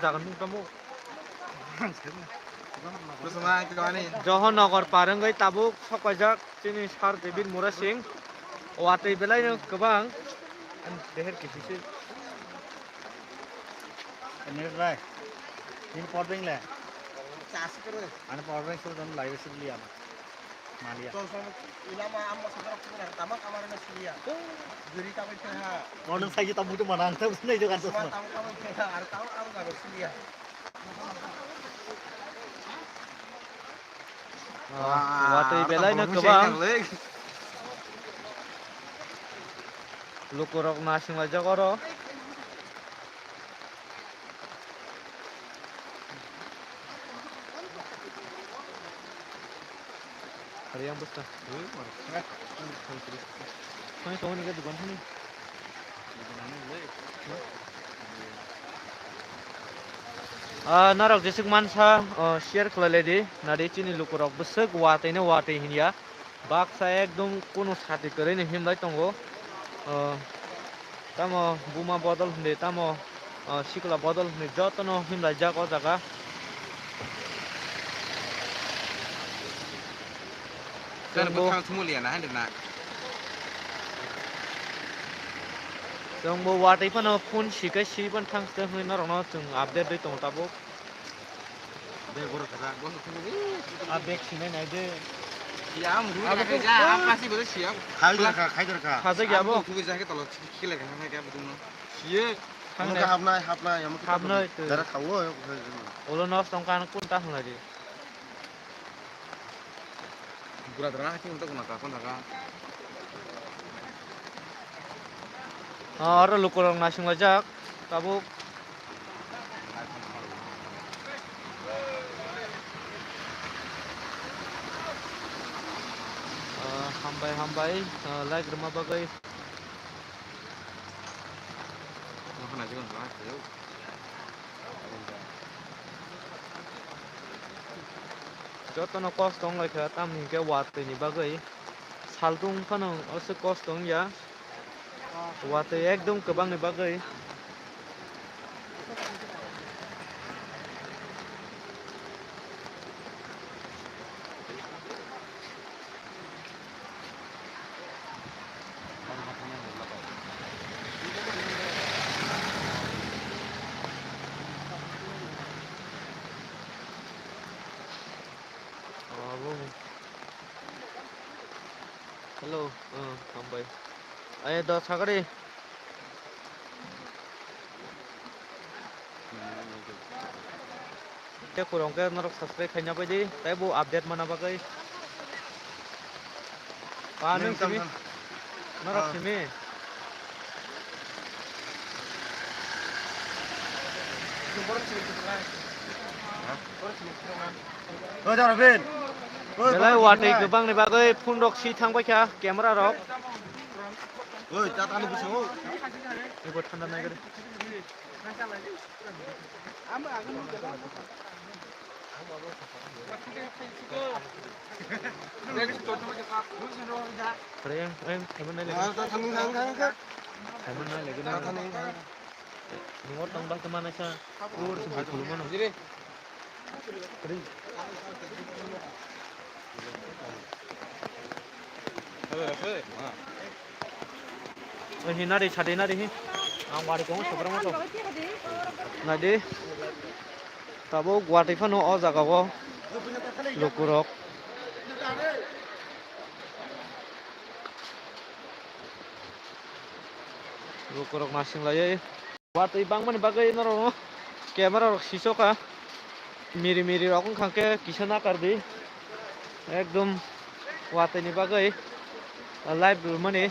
जागोन नोंथांमोन जहनगर पारंगै ताबुक सकायजाक जोंनि सार डेभिड मुरा सिं वातै बेलायनो गोबां देहेर किसिसो Right. In Podring land. And Podring should don't live Silia. Malia. Modern size of Mutu Mananta, Snail and वातै बेलायनो गोबां लुकुरक नासिंलाय जगर hari yang besar kami tahu nih kan sini narok jesik mansa share klaledi nadi chini lukurok besek watene wate hinia baksa ekdom kono sati korene himlai tongo tamo buma bodol hunde tamo sikla bodol hunde jotono himlai jako jaga जों बो वाटै फनो phone सिकै सिपन थांसते होइना रनो जों update दै तंग ताबो दे बर खा बस थुबो आ bake सिनाय नाय दे या मुरु जा आपासि बो सिया खाइदरखा खाजे गयाबो थुबो जाके तल खिले खाना गया बदुम सिये थांना हाबनाय हाबनाय दारा खावो ओलो नस तंकान कुनता होनादि बुरा दरा हाथि उनता गुना का कोन थाका Aro lukurang nasing lajak, tabuk. Hambai, like rumah bagai. Jotono kostong like tam hingga wate ni bagai. Saltung kanong ose kostong ya. Wate ekdom kebang ni bagai. Hello, hambai. Ayo dah sagari. Ke kurang ke narok subscribe kayaknya apa di? Tapi bu update mana bagai? Panen sini. Narok sini. Oh, jangan Vin. Belai watai gebang ni bagai pundok si thangbai kya kamera rok. Oi, jatah ni busuk. Ini buat tanda naik deh. Keren, hemen naik lagi. Hemen naik lagi dah. Nunggu tambah kemana sih? Urus betul mana? Keren. Hina deh, cari nari hi. Angwari kong seberang tu. Nadi. Tabo guatai fano o jaga ko. Lukurok. Lukurok nasing lagi. Guatai bang mana bagai naro. Kamera rok sisoka. Miri rokong kangke kisana kardi. Ekdom guatai ni bagai. Live dulu mana?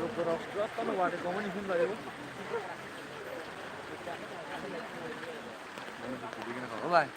Jolukorok jotono wate komani himbayo. Bye.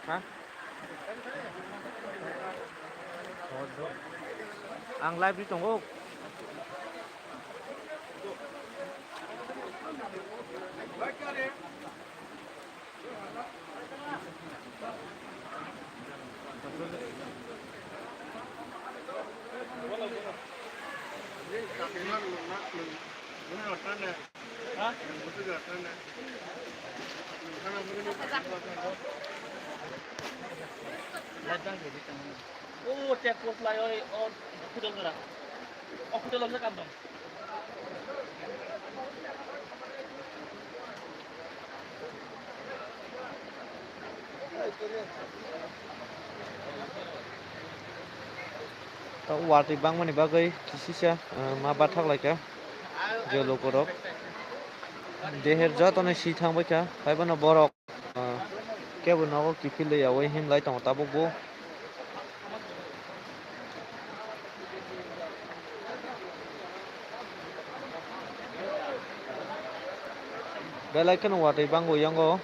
Hah? Ang live dito ngok. Oh, cek pos layo oh kudel ngara. Oh kudel lang sa kantong. Ta wate bangmani bagai kisisa ma bathak laika Jolukorok. Deher jotono si thangbai ka haibano borok kebo nogo kifile yawe himlai tong tabukbo. Belai kan wate banggo yango.